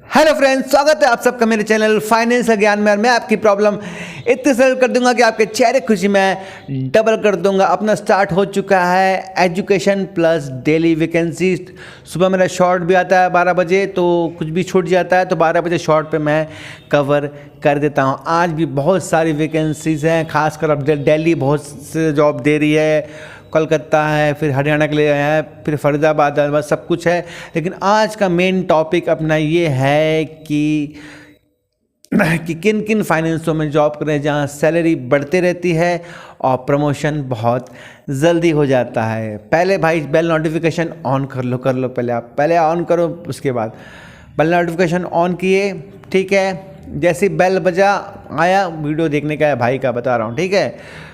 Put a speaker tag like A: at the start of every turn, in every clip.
A: Hello friends, स्वागत है आप सबका मेरे चैनल फाइनेंस का ज्ञान में। और मैं आपकी प्रॉब्लम इतनी सरल कर दूंगा कि आपके चेहरे खुशी में डबल कर दूंगा। अपना स्टार्ट हो चुका है एजुकेशन प्लस डेली वैकेंसी। सुबह मेरा शॉर्ट भी आता है 12 बजे, तो कुछ भी छूट जाता है तो 12 बजे शॉर्ट पे मैं कवर कर देता हूँ। आज भी बहुत सारी वैकेंसीज़ हैं, खासकर अब दिल्ली बहुत से जॉब दे रही है, कोलकाता है, फिर हरियाणा के लिए है, फिर फरीदाबाद है, बस सब कुछ है। लेकिन आज का मेन टॉपिक अपना ये है कि किन किन फाइनेंसों में जॉब करें जहाँ सैलरी बढ़ती रहती है और प्रमोशन बहुत जल्दी हो जाता है। पहले भाई बेल नोटिफिकेशन ऑन कर लो पहले आप पहले ऑन करो, उसके बाद बेल नोटिफिकेशन ऑन किए, ठीक है। जैसे बेल बजा आया वीडियो देखने का है भाई का, बता रहा हूँ, ठीक है।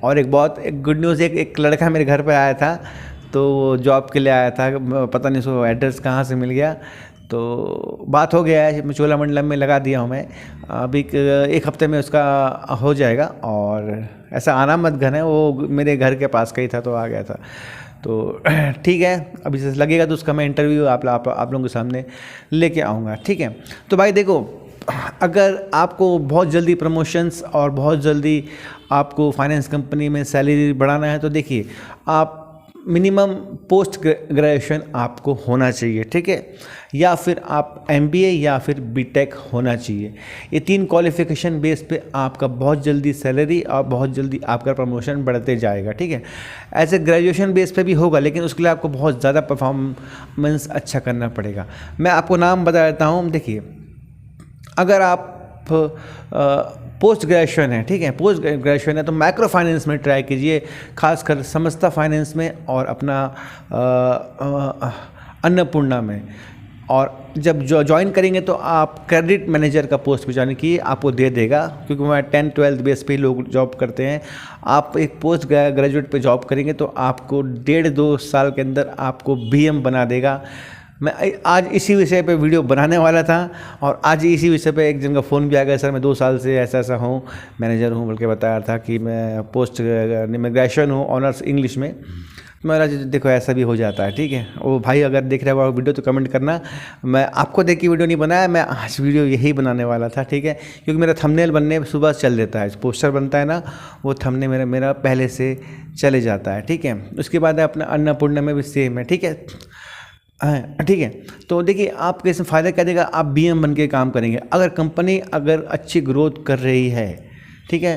A: और एक गुड न्यूज़, एक लड़का मेरे घर पे आया था, तो जॉब के लिए आया था, पता नहीं उसको एड्रेस कहाँ से मिल गया, तो बात हो गया है। मैं चोलामंडलम में लगा दिया हूँ मैं, अभी एक हफ्ते में उसका हो जाएगा। और ऐसा आना मत घर है, वो मेरे घर के पास का ही था तो आ गया था, तो ठीक है। अभी से लगेगा तो उसका मैं इंटरव्यू आप लोगों के सामने लेके आऊँगा, ठीक है। तो भाई देखो, अगर आपको बहुत जल्दी प्रमोशंस और बहुत जल्दी आपको फाइनेंस कंपनी में सैलरी बढ़ाना है तो देखिए, आप मिनिमम पोस्ट ग्रेजुएशन आपको होना चाहिए, ठीक है। या फिर आप MBA या फिर BTech होना चाहिए। ये 3 क्वालिफिकेशन बेस पे आपका बहुत जल्दी सैलरी और बहुत जल्दी आपका प्रमोशन बढ़ते जाएगा, ठीक है। ऐसे ग्रेजुएशन बेस पे भी होगा, लेकिन उसके लिए आपको बहुत ज़्यादा परफॉर्मेंस अच्छा करना पड़ेगा। मैं आपको नाम बता देता हूँ। देखिए, अगर आप पोस्ट ग्रेजुएशन है, ठीक है, पोस्ट ग्रेजुएशन है तो माइक्रो फाइनेंस में ट्राई कीजिए, खासकर समस्ता फाइनेंस में और अपना अन्नपूर्णा में। और जब ज्वाइन करेंगे तो आप क्रेडिट मैनेजर का पोस्ट भी ज्वाइन किए, आपको दे देगा, क्योंकि वहाँ 10-12 बेस पे लोग जॉब करते हैं। आप एक पोस्ट ग्रेजुएट पे जॉब करेंगे तो आपको 1.5-2 साल के अंदर आपको BM बना देगा। मैं आज इसी विषय पे वीडियो बनाने वाला था, और आज इसी विषय पे एक जन का फ़ोन भी आ गया, सर मैं 2 साल से ऐसा हूँ, मैनेजर हूँ, बल्कि बताया था कि मैं पोस्ट में ग्रेजुएशन हूँ, ऑनर्स इंग्लिश में। मेरा देखो ऐसा भी हो जाता है, ठीक है। वो भाई अगर देख रहे हो वीडियो तो कमेंट करना। मैं आपको देख के वीडियो नहीं बनाया, मैं आज वीडियो यही बनाने वाला था, ठीक है, क्योंकि मेरा थंबनेल बनने सुबह चल देता है, पोस्टर बनता है ना, वो थंबनेल मेरा पहले से चले जाता है, ठीक है। उसके बाद अपना अन्नपूर्णा में भी सेम है, ठीक है, ठीक है। तो देखिए, आपके इसमें फ़ायदा क्या देगा, आप BM बन के काम करेंगे। अगर कंपनी अगर अच्छी ग्रोथ कर रही है, ठीक है,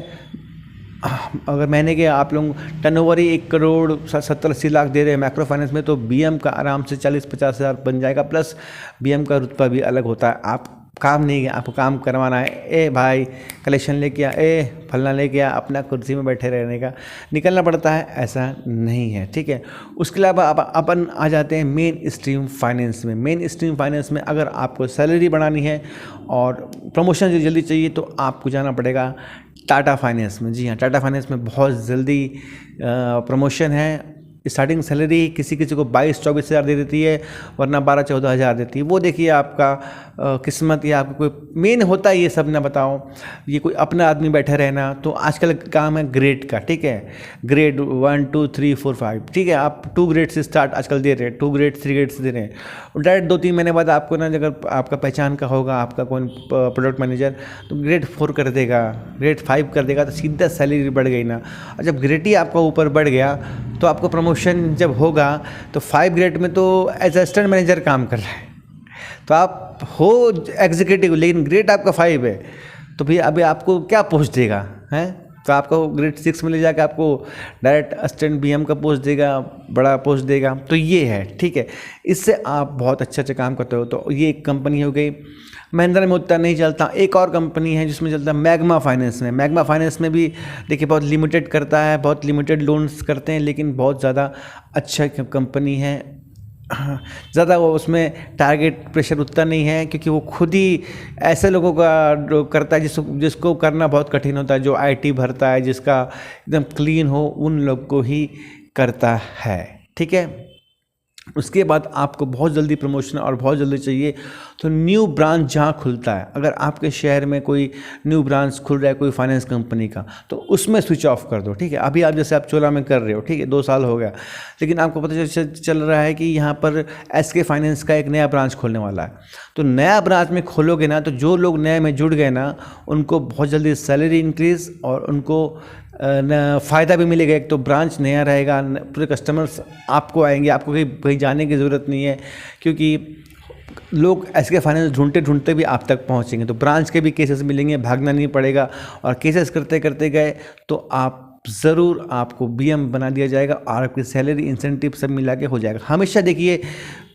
A: अगर महीने के आप लोग टर्नओवर ही 1 करोड़ 70-80 लाख दे रहे हैं माइक्रो फाइनेंस में, तो BM का आराम से 40-50 हज़ार बन जाएगा। प्लस BM का रुतबा भी अलग होता है। आप काम नहीं है, आपको काम करवाना है, ए भाई कलेक्शन लेके आ, ए फलना लेके आ, अपना कुर्सी में बैठे रहने का निकलना पड़ता है, ऐसा नहीं है, ठीक है। उसके अलावा अपन आ जाते हैं मेन स्ट्रीम फाइनेंस में। मेन स्ट्रीम फाइनेंस में अगर आपको सैलरी बढ़ानी है और प्रमोशन जल्दी चाहिए तो आपको जाना पड़ेगा टाटा फाइनेंस में। जी हाँ, टाटा फाइनेंस में बहुत जल्दी प्रमोशन है। स्टार्टिंग सैलरी किसी को 22-24 हज़ार दे देती है, वरना 12-14 हज़ार देती है। वो देखिए आपका किस्मत, या आपको कोई मेन होता है ये सब ना, बताओ ये कोई अपना आदमी बैठे रहना। तो आजकल काम है ग्रेड का, ठीक है, ग्रेड 1, 2, 3, 4, 5, ठीक है। आप 2 ग्रेड से स्टार्ट आजकल दे रहे हैं, 2 ग्रेड 3 ग्रेड से दे रहे हैं। डायरेक्ट 2-3 महीने बाद आपको ना, अगर आपका पहचान का होगा, आपका कौन प्रोडक्ट मैनेजर, तो ग्रेड 4 कर देगा, ग्रेड 5 कर देगा, तो सीधा सैलरी बढ़ गई ना। और जब ग्रेड ही आपका ऊपर बढ़ गया तो आपको प्रमोशन जब होगा तो 5 ग्रेड में तो एज असिस्टेंट मैनेजर काम कर रहा है, तो आप हो एग्जीक्यूटिव, लेकिन ग्रेड आपका 5 है, तो भैया अभी आपको क्या पोस्ट देगा, हैं? तो आपको ग्रेड 6 में ले जाकर आपको डायरेक्ट असिस्टेंट BM का पोस्ट देगा, बड़ा पोस्ट देगा। तो ये है, ठीक है, इससे आप बहुत अच्छा काम करते हो। तो ये एक कंपनी हो गई। महिंद्रा में उतना नहीं चलता। एक और कंपनी है जिसमें चलता है मैग्मा फाइनेंस में। मैग्मा फाइनेंस में भी देखिए बहुत लिमिटेड करता है, बहुत लिमिटेड लोन्स करते हैं, लेकिन बहुत ज़्यादा अच्छा कंपनी है। ज़्यादा वो उसमें टारगेट प्रेशर उतना नहीं है, क्योंकि वो खुद ही ऐसे लोगों का करता है जिसको करना बहुत कठिन होता है, जो IT भरता है, जिसका एकदम क्लीन हो, उन लोग को ही करता है, ठीक है। उसके बाद आपको बहुत जल्दी प्रमोशन और बहुत जल्दी चाहिए तो न्यू ब्रांच जहाँ खुलता है, अगर आपके शहर में कोई न्यू ब्रांच खुल रहा है कोई फाइनेंस कंपनी का, तो उसमें स्विच ऑफ कर दो, ठीक है। अभी आप जैसे आप चोला में कर रहे हो, ठीक है, 2 साल हो गया, लेकिन आपको पता चल रहा है कि यहाँ पर एसके फाइनेंस का एक नया ब्रांच खोलने वाला है, तो नया ब्रांच में खोलोगे ना, तो जो लोग नए में जुड़ गए ना, उनको बहुत जल्दी सैलरी इंक्रीज और उनको फ़ायदा भी मिलेगा। एक तो ब्रांच नया रहेगा, पूरे कस्टमर्स आपको आएंगे, आपको कहीं जाने की ज़रूरत नहीं है, क्योंकि लोग ऐसे फाइनेंस ढूंढते ढूंढते भी आप तक पहुंचेंगे। तो ब्रांच के भी केसेस मिलेंगे, भागना नहीं पड़ेगा, और केसेस करते करते गए तो आप ज़रूर आपको बीएम बना दिया जाएगा और आपकी सैलरी इंसेंटिव सब मिला के हो जाएगा। हमेशा देखिए,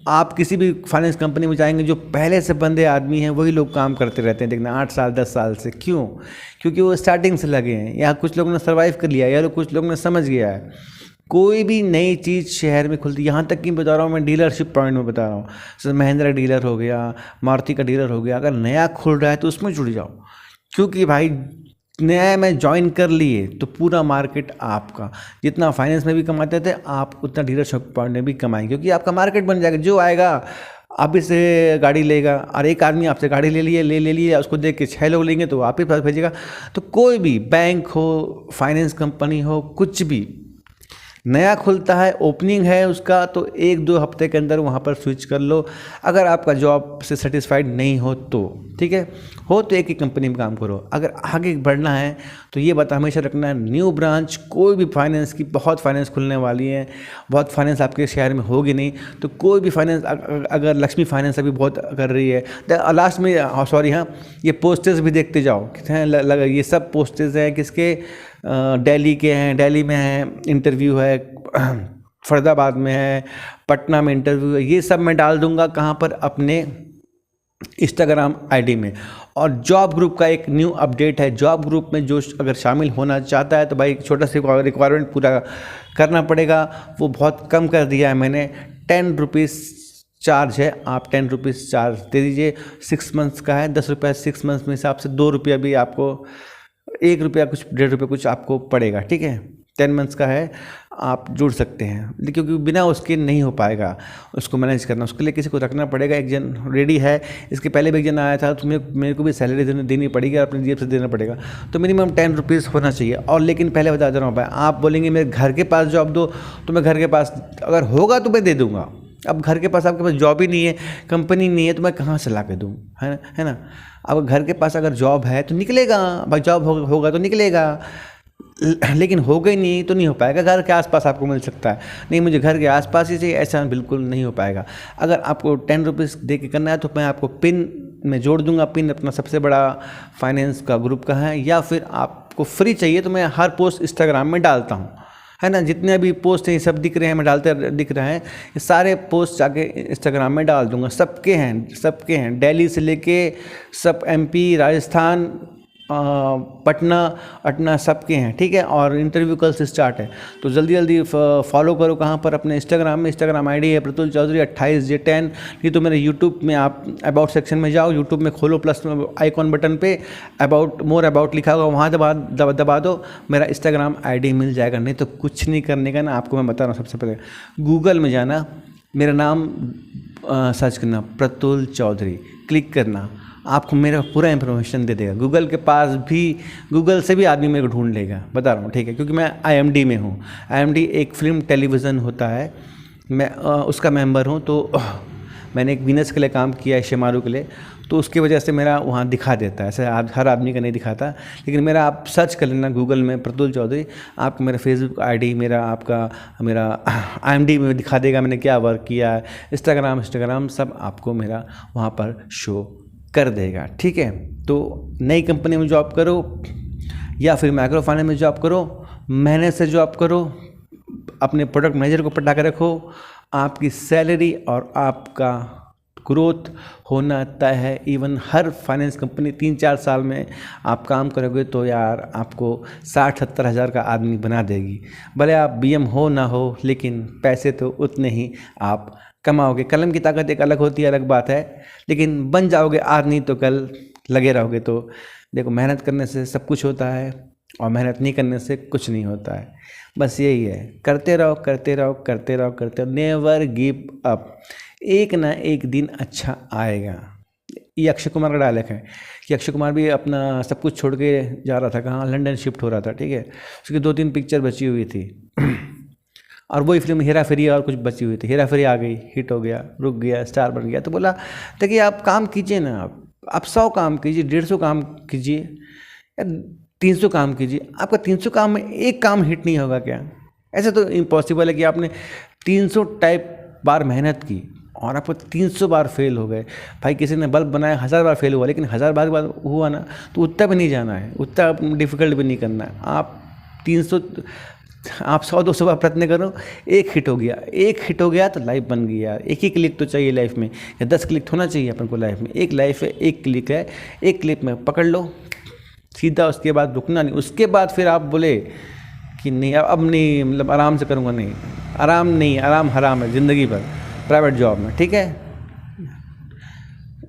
A: आप किसी भी फाइनेंस कंपनी में जाएंगे, जो पहले से बंदे आदमी हैं वही लोग काम करते रहते हैं, देखना 8 साल 10 साल से। क्यों? क्योंकि वो स्टार्टिंग से लगे हैं, या कुछ लोगों ने सर्वाइव कर लिया, या कुछ लोगों ने समझ गया है। कोई भी नई चीज़ शहर में खुलती, यहाँ तक कि बता रहा हूँ मैं, डीलरशिप पॉइंट में बता रहा हूँ, जैसे महिंद्रा डीलर हो गया, मारुति का डीलर हो गया, अगर नया खुल रहा है तो उसमें जुड़ जाओ, क्योंकि भाई नया में ज्वाइन कर लिए तो पूरा मार्केट आपका, जितना फाइनेंस में भी कमाते थे आप उतना डीलरशिप पॉइंट में भी कमाएंगे, क्योंकि आपका मार्केट बन जाएगा। जो आएगा आप इससे गाड़ी लेगा, और एक आदमी आपसे गाड़ी ले लिया, उसको देख के 6 लोग लेंगे तो आप ही पास भेजेगा। तो कोई भी बैंक हो, फाइनेंस कंपनी हो, कुछ भी नया खुलता है, ओपनिंग है उसका, तो 1-2 हफ्ते के अंदर वहाँ पर स्विच कर लो। अगर आपका जॉब से सेटिस्फाइड नहीं हो तो, ठीक है, हो तो एक ही कंपनी में काम करो। अगर आगे बढ़ना है तो ये बात हमेशा रखना है, न्यू ब्रांच कोई भी फाइनेंस की, बहुत फाइनेंस खुलने वाली है, बहुत फाइनेंस आपके शहर में होगी नहीं, तो कोई भी फाइनेंस, अगर लक्ष्मी फाइनेंस अभी बहुत कर रही है, लास्ट में सॉरी हाँ, ये पोस्टर्स भी देखते जाओ, ये सब पोस्टर्स हैं किसके, दिल्ली के हैं, दिल्ली में है इंटरव्यू है, फरीदाबाद में है, पटना में इंटरव्यू है, ये सब मैं डाल दूंगा कहाँ पर, अपने इंस्टाग्राम आईडी में। और जॉब ग्रुप का एक न्यू अपडेट है, जॉब ग्रुप में जो अगर शामिल होना चाहता है तो भाई एक छोटा सा रिक्वायरमेंट पूरा करना पड़ेगा, वो बहुत कम कर दिया है मैंने, 10 रुपीज़ चार्ज है, आप 10 रुपीज़ चार्ज दे दीजिए। 6 मंथ्स का है, 10 रुपये 6 मंथ्स में हिसाब से, 2 रुपया भी आपको, 1 रुपया कुछ, 1.5 रुपये कुछ आपको पड़ेगा, ठीक है। 10 मंथ्स का है, आप जुड़ सकते हैं, क्योंकि बिना उसके नहीं हो पाएगा उसको मैनेज करना, उसके लिए किसी को रखना पड़ेगा। एक जन रेडी है, इसके पहले भी एक जन आया था, तो मेरे को भी सैलरी देनी पड़ेगी और अपनी जेब से देना पड़ेगा, तो मिनिमम 10 रुपीज़ होना चाहिए। और लेकिन पहले बता दे रहा हूँ भाई, आप बोलेंगे मेरे घर के पास जॉब दो, तो मैं घर के पास अगर होगा तो मैं दे दूँगा। अब घर के पास आपके पास जॉब ही नहीं है, कंपनी नहीं है, तो मैं कहाँ से ला के दूँ, है ना। अब घर के पास अगर जॉब है तो निकलेगा भाई, जॉब होगा तो निकलेगा, लेकिन होगा ही नहीं तो नहीं हो पाएगा। घर के आसपास आपको मिल सकता है, नहीं मुझे घर के आसपास ही चाहिए, ऐसा बिल्कुल नहीं हो पाएगा। अगर आपको 10 रुपीज़ दे के करना है तो मैं आपको पिन में जोड़ दूंगा, पिन अपना सबसे बड़ा फाइनेंस का ग्रुप का है, या फिर आपको फ्री चाहिए तो मैं हर पोस्ट इंस्टाग्राम में डालता हूँ, है ना। जितने भी पोस्ट हैं ये सब दिख रहे हैं, मैं डालते दिख रहे हैं, ये सारे पोस्ट जाके इंस्टाग्राम में डाल दूंगा। सबके हैं, दिल्ली से लेके सब, MP, राजस्थान, पटना अटना सबके हैं, ठीक है। और इंटरव्यू कल से स्टार्ट है, तो जल्दी जल्दी फॉलो करो। कहाँ पर? अपने इंस्टाग्राम में, इंस्टाग्राम आईडी है प्रतुल चौधरी 28J10। नहीं तो मेरे यूट्यूब में आप अबाउट सेक्शन में जाओ, यूट्यूब में खोलो, प्लस आइकॉन बटन पे मोर अबाउट लिखा होगा, वहाँ दबा दो, मेरा इंस्टाग्राम आईडी मिल जाएगा। नहीं तो कुछ नहीं करने का ना, आपको मैं बता रहा हूँ। सबसे पहले गूगल में जाना, मेरा नाम सर्च करना, प्रतुल चौधरी, क्लिक करना, आपको मेरा पूरा इन्फॉर्मेशन दे देगा। गूगल से भी आदमी मेरे को ढूंढ लेगा, बता रहा हूँ, ठीक है। क्योंकि मैं IMD में हूँ। IMD एक फिल्म टेलीविज़न होता है, मैं उसका मेंबर हूँ। तो मैंने एक वीनस के लिए काम किया है, शेमारू के लिए, तो उसकी वजह से मेरा वहाँ दिखा देता है। ऐसे हर आदमी का नहीं दिखाता, लेकिन मेरा आप सर्च कर लेना गूगल में प्रतुल चौधरी, आपको मेरा फेसबुक आईडी, मेरा IMD में दिखा देगा मैंने क्या वर्क किया है। इंस्टाग्राम सब आपको मेरा वहाँ पर शो कर देगा, ठीक है। तो नई कंपनी में जॉब करो या फिर माइक्रो फाइनेंस में जॉब करो, मेहनत से जॉब करो, अपने प्रोडक्ट मैनेजर को पटा कर रखो, आपकी सैलरी और आपका ग्रोथ होना तय है। इवन हर फाइनेंस कंपनी 3-4 साल में आप काम करोगे तो यार आपको 60-70 हज़ार का आदमी बना देगी। भले आप BM हो ना हो, लेकिन पैसे तो उतने ही आप कमाओगे। कलम की ताकत एक अलग होती है, अलग बात है, लेकिन बन जाओगे आदमी तो कल लगे रहोगे। तो देखो, मेहनत करने से सब कुछ होता है, और मेहनत नहीं करने से कुछ नहीं होता है। बस यही है, करते रहो करते रहो करते रहो करते रहो, नेवर गिव अप। एक ना एक दिन अच्छा आएगा। ये अक्षय कुमार का डायलॉग है कि अक्षय कुमार भी अपना सब कुछ छोड़ के जा रहा था, कहाँ, लंदन शिफ्ट हो रहा था, ठीक है। उसकी 2-3 पिक्चर बची हुई थी और वही फिल्म हेरा फेरी और कुछ बची हुई थी। हेरा फेरी आ गई, हिट हो गया, रुक गया, स्टार बन गया। तो बोला देखिए आप काम कीजिए ना, आप 100 काम कीजिए, 150 काम कीजिए या 300 काम कीजिए, आपका 300 काम में एक काम हिट नहीं होगा क्या? ऐसे तो इम्पॉसिबल है कि आपने 300 टाइप बार मेहनत की और आपको 300 बार फेल हो गए। भाई किसी ने बल्ब बनाया 1000 बार फेल हुआ, लेकिन 1000 बार बाद हुआ ना, तो उतना भी नहीं जाना है, उतना डिफिकल्ट भी नहीं करना है। आप 100-200 बार प्रयत्न करो, एक हिट हो गया, एक हिट हो गया तो लाइफ बन गई यार। एक ही क्लिक तो चाहिए लाइफ में, या 10 क्लिक होना चाहिए अपन को लाइफ में। एक लाइफ है, एक क्लिक है, एक क्लिक में पकड़ लो सीधा, उसके बाद रुकना नहीं। उसके बाद फिर आप बोले कि नहीं अब नहीं, मतलब आराम से करूँगा, नहीं आराम नहीं, आराम हराम है ज़िंदगी भर प्राइवेट जॉब में, ठीक है।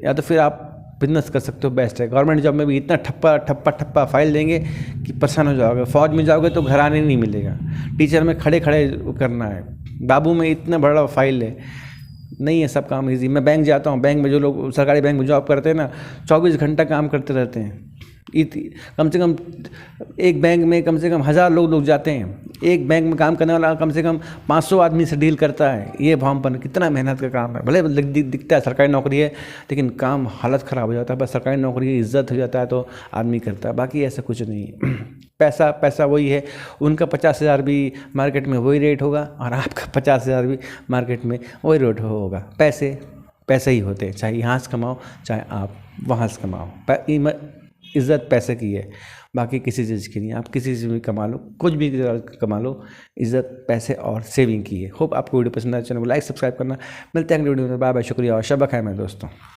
A: या तो फिर आप बिजनेस कर सकते हो, बेस्ट है। गवर्नमेंट जॉब में भी इतना ठप्पा ठप्पा ठप्पा फाइल देंगे कि परेशान हो जाओगे। फौज में जाओगे तो घर आने नहीं मिलेगा, टीचर में खड़े खड़े करना है, बाबू में इतना बड़ा फाइल है, नहीं है सब काम इजी। मैं बैंक जाता हूँ, बैंक में जो लोग सरकारी बैंक में जॉब करते हैं ना, 24 घंटा काम करते रहते हैं। कम से कम एक बैंक में कम से कम 1000 लोग जाते हैं। एक बैंक में काम करने वाला कम से कम 500 आदमी से डील करता है। ये भावपन, कितना मेहनत का काम है। भले दिखता है सरकारी नौकरी है, लेकिन काम हालत ख़राब हो जाता है। बस सरकारी नौकरी की इज्जत हो जाता है तो आदमी करता है, बाकी ऐसा कुछ नहीं है। पैसा पैसा वही है, उनका 50,000 भी मार्केट में वही रेट होगा और आपका 50,000 भी मार्केट में वही रेट होगा। पैसे पैसे ही होते हैं, चाहे यहाँ से कमाओ चाहे आप वहाँ से कमाओ। इज़्ज़त पैसे की है, बाकी किसी चीज़ की नहीं। आप किसी चीज़ में कमा लो, कुछ भी कमा लो, इज़्ज़त पैसे और सेविंग की है। होप आपको वीडियो पसंद आए, चैनल को लाइक सब्सक्राइब करना। मिलते हैं अगले वीडियो में, बाय बाय, शुक्रिया और शब ख़ैर मेरे दोस्तों।